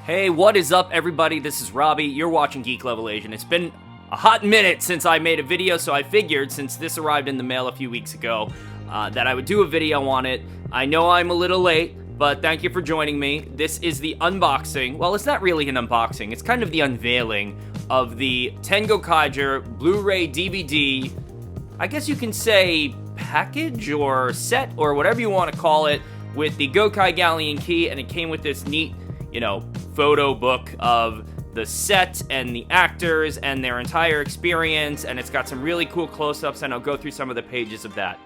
Hey, what is up, everybody? This is Robbie. You're watching Geek Level Asian. It's been a hot minute since I made a video, so I figured, since this arrived in the mail a few weeks ago, that I would do a video on it. I know I'm a little late, but thank you for joining me. This is the unboxing. Well, it's not really an unboxing. It's kind of the unveiling of the 10 Gokaiger Blu-ray DVD, I guess you can say package or set or whatever you want to call it, with the Gokai Galleon Key, and it came with this neat, photo book of the set and the actors and their entire experience, and it's got some really cool close-ups, and I'll go through some of the pages of that.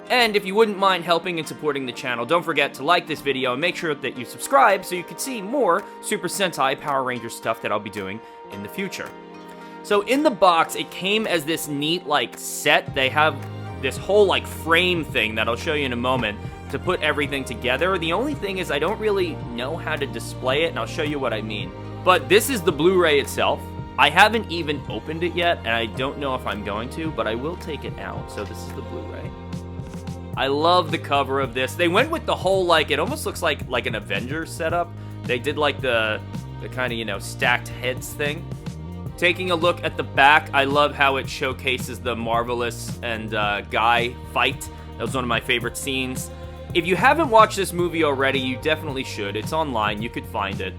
And if you wouldn't mind helping and supporting the channel, don't forget to like this video and make sure that you subscribe so you can see more Super Sentai Power Ranger stuff that I'll be doing in the future. So in the box, it came as this neat, set. They have this whole, frame thing that I'll show you in a moment to put everything together. The only thing is I don't really know how to display it, and I'll show you what I mean. But this is the Blu-ray itself. I haven't even opened it yet, and I don't know if I'm going to, but I will take it out. So this is the Blu-ray. I love the cover of this. They went with the whole, it almost looks like an Avengers setup. They did, the kind of, stacked heads thing. Taking a look at the back, I love how it showcases the Marvelous and Guy fight. That was one of my favorite scenes. If you haven't watched this movie already, you definitely should. It's online. You could find it.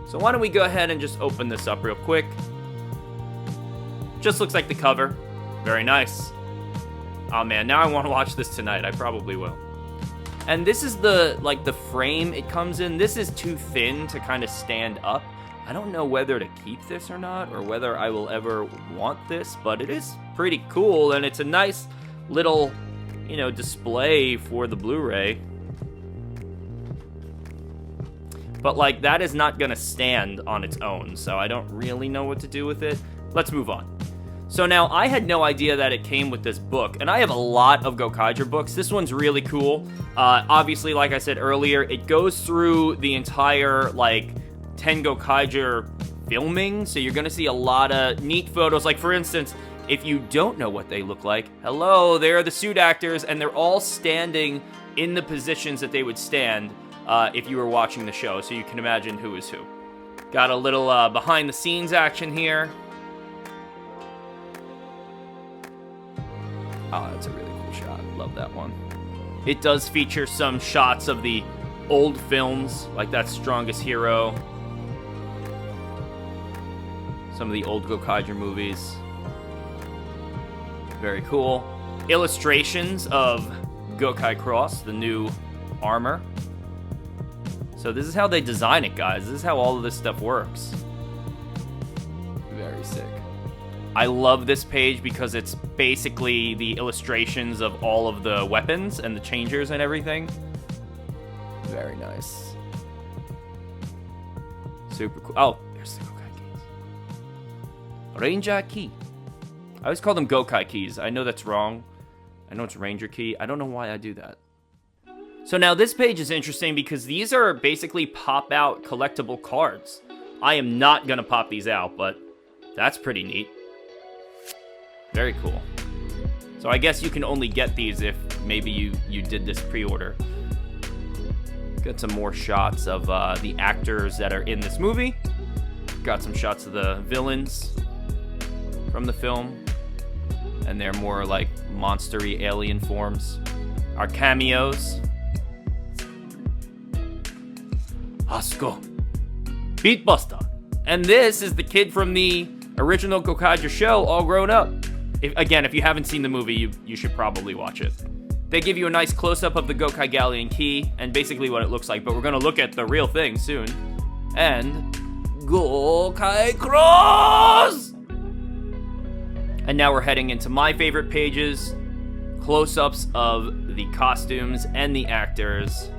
So why don't we go ahead and just open this up real quick. Just looks like the cover. Very nice. Oh man, now I want to watch this tonight. I probably will. And this is the frame it comes in. This is too thin to kind of stand up. I don't know whether to keep this or not, or whether I will ever want this, but it is pretty cool, and it's a nice little, display for the Blu-ray. But, that is not going to stand on its own, so I don't really know what to do with it. Let's move on. So now, I had no idea that it came with this book, and I have a lot of Gokaiger books. This one's really cool. Obviously, like I said earlier, it goes through the entire, 10 Gokaiger filming, so you're going to see a lot of neat photos. For instance, if you don't know what they look like, hello, they're the suit actors, and they're all standing in the positions that they would stand if you were watching the show, so you can imagine who is who. Got a little behind-the-scenes action here. Oh, that's a really cool shot. Love that one. It does feature some shots of the old films, like that Strongest Hero. Some of the old Gokaiger movies. Very cool. Illustrations of Gokai Cross, the new armor. So this is how they design it, guys. This is how all of this stuff works. Very sick. I love this page because it's basically the illustrations of all of the weapons and the changers and everything. Very nice. Super cool. Oh, there's the Gokai keys. Ranger key. I always call them Gokai keys. I know that's wrong. I know it's Ranger key. I don't know why I do that. So now this page is interesting because these are basically pop-out collectible cards. I am not going to pop these out, but that's pretty neat. Very cool. So I guess you can only get these if maybe you did this pre-order. Got some more shots of the actors that are in this movie. Got some shots of the villains from the film. And they're more monster-y alien forms. Our cameos. Asuko. Beatbuster. And this is the kid from the original Gokaiger show, all grown up. If you haven't seen the movie, you should probably watch it. They give you a nice close-up of the Gokai Galleon Key, and basically what it looks like, but we're going to look at the real thing soon. And Gokai Cross! And now we're heading into my favorite pages, close-ups of the costumes and the actors.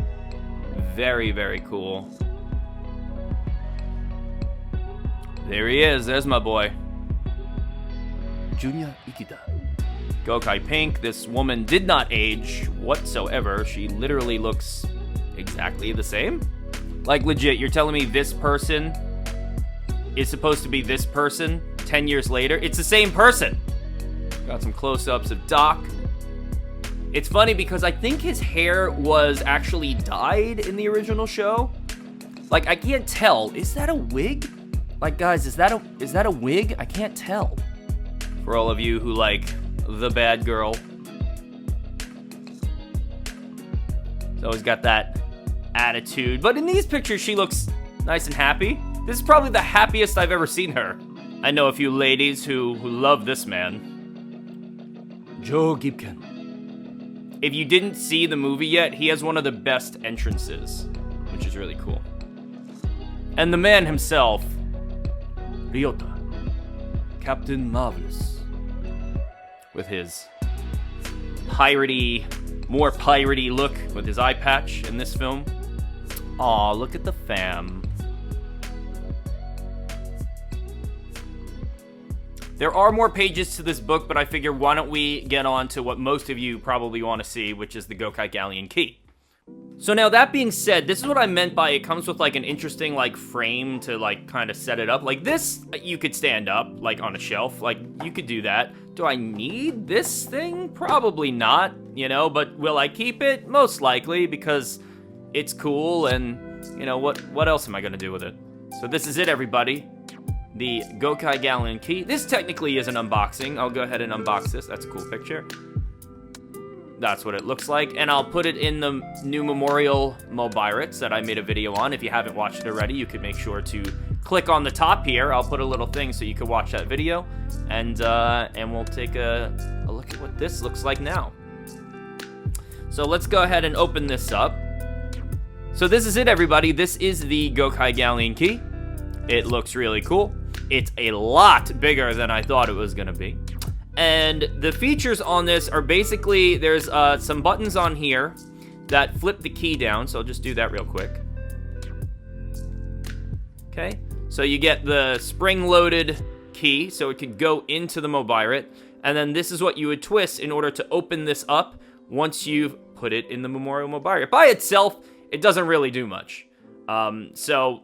Very, very cool. There he is. There's my boy. Junior Ikeda. Gokai Pink. This woman did not age whatsoever. She literally looks exactly the same. Legit, you're telling me this person is supposed to be this person 10 years later? It's the same person. Got some close-ups of Doc. It's funny because I think his hair was actually dyed in the original show. Like, I can't tell. Is that a wig? Like, guys, is that a wig? I can't tell. For all of you who like the bad girl. She's always got that attitude. But in these pictures, she looks nice and happy. This is probably the happiest I've ever seen her. I know a few ladies who love this man. Joe Gibson. If you didn't see the movie yet, he has one of the best entrances, which is really cool. And the man himself, Ryota, Captain Marvelous, with his more piratey look with his eye patch in this film. Aw, look at the fam. There are more pages to this book, but I figure why don't we get on to what most of you probably want to see, which is the Gokai Galleon Key. So now that being said, this is what I meant by it comes with like an interesting like frame to like kind of set it up. Like this, you could stand up like on a shelf, like you could do that. Do I need this thing? Probably not, you know, but will I keep it? Most likely, because it's cool and, you know, what else am I gonna do with it? So this is it, everybody. The Gokai Galleon Key. This technically is an unboxing. I'll go ahead and unbox this. That's a cool picture. That's what it looks like, and I'll put it in the new Memorial Mobirates that I made a video on. If you haven't watched it already, you could make sure to click on the top here. I'll put a little thing so you can watch that video, and we'll take a look at what this looks like now. So let's go ahead and open this up. So this is it, everybody. This is the Gokai Galleon Key. It looks really cool. It's a lot bigger than I thought it was gonna be. And the features on this are basically, there's some buttons on here that flip the key down, so I'll just do that real quick. Okay, so you get the spring-loaded key, so it could go into the Mobirate, and then this is what you would twist in order to open this up once you've put it in the Memorial Mobirate. By itself, it doesn't really do much. So,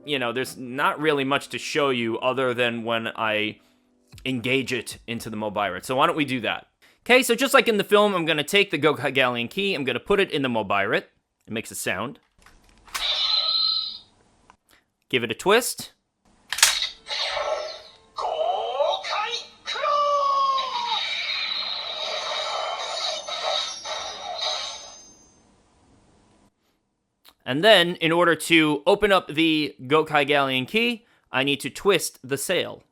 you know, there's not really much to show you other than when I engage it into the Mobirate. So why don't we do that? Okay, so just like in the film, I'm going to take the Gokai Galleon Key, I'm going to put it in the Mobirate. It makes a sound. Give it a twist. And then, in order to open up the Gokai Galleon Key, I need to twist the sail.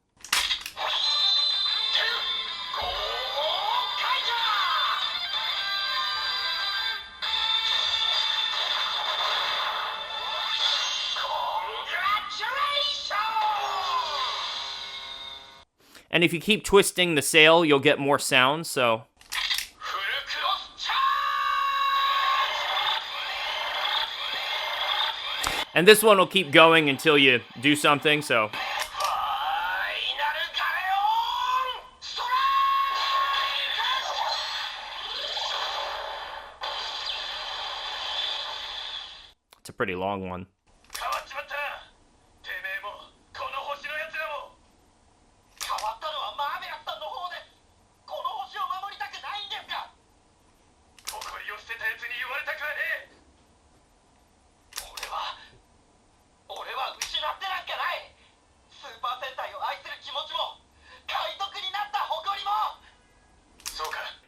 And if you keep twisting the sail, you'll get more sound, so... And this one will keep going until you do something, so... It's a pretty long one.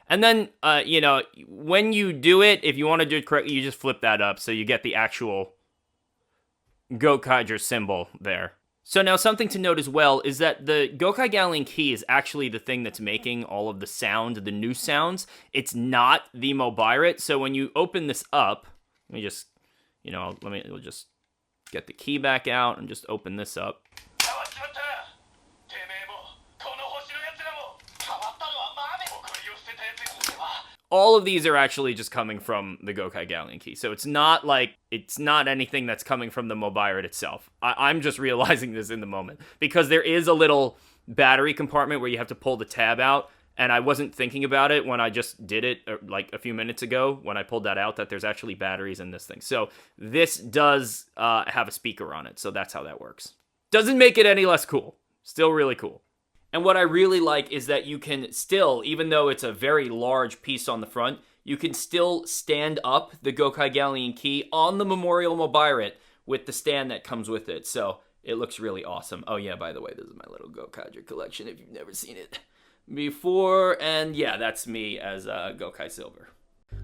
And then, you know, when you do it, if you want to do it correctly, you just flip that up so you get the actual Gokaiger symbol there. So now something to note as well is that the Gokai Galleon Key is actually the thing that's making all of the sound, the new sounds. It's not the Mobirate. So when you open this up, let me just, you know, we'll just get the key back out and just open this up. All of these are actually just coming from the Gokai Galleon Key. So it's not like, it's not anything that's coming from the Mobirate itself. I'm just realizing this in the moment. Because there is a little battery compartment where you have to pull the tab out. And I wasn't thinking about it when I just did it like a few minutes ago when I pulled that out, that there's actually batteries in this thing. So this does have a speaker on it. So that's how that works. Doesn't make it any less cool. Still really cool. And what I really like is that you can still, even though it's a very large piece on the front, you can still stand up the Gokai Galleon Key on the Memorial Mobirate with the stand that comes with it. So it looks really awesome. Oh yeah, by the way, this is my little Gokaiger collection if you've never seen it before. And yeah, that's me as Gokai Silver.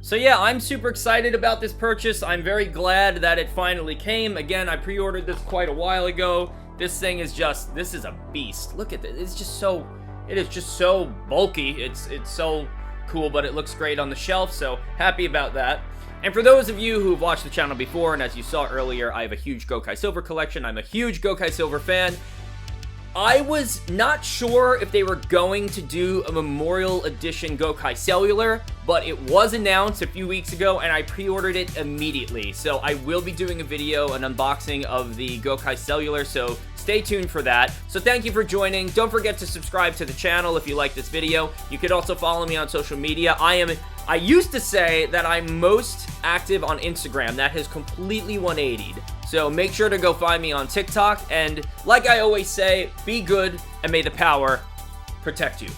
So yeah, I'm super excited about this purchase. I'm very glad that it finally came. Again, I pre-ordered this quite a while ago. This thing is just, this is a beast. Look at this. It's just so, it is just so bulky. It's so cool, but it looks great on the shelf, so happy about that. And for those of you who've watched the channel before, and as you saw earlier, I have a huge Gokai Silver collection. I'm a huge Gokai Silver fan. I was not sure if they were going to do a Memorial Edition Gokai Cellular, but it was announced a few weeks ago, and I pre-ordered it immediately. So I will be doing a video, an unboxing of the Gokai Cellular, so stay tuned for that. So thank you for joining. Don't forget to subscribe to the channel if you like this video. You could also follow me on social media. I used to say that I'm most active on Instagram. That has completely 180'd. So make sure to go find me on TikTok. And like I always say, be good and may the power protect you.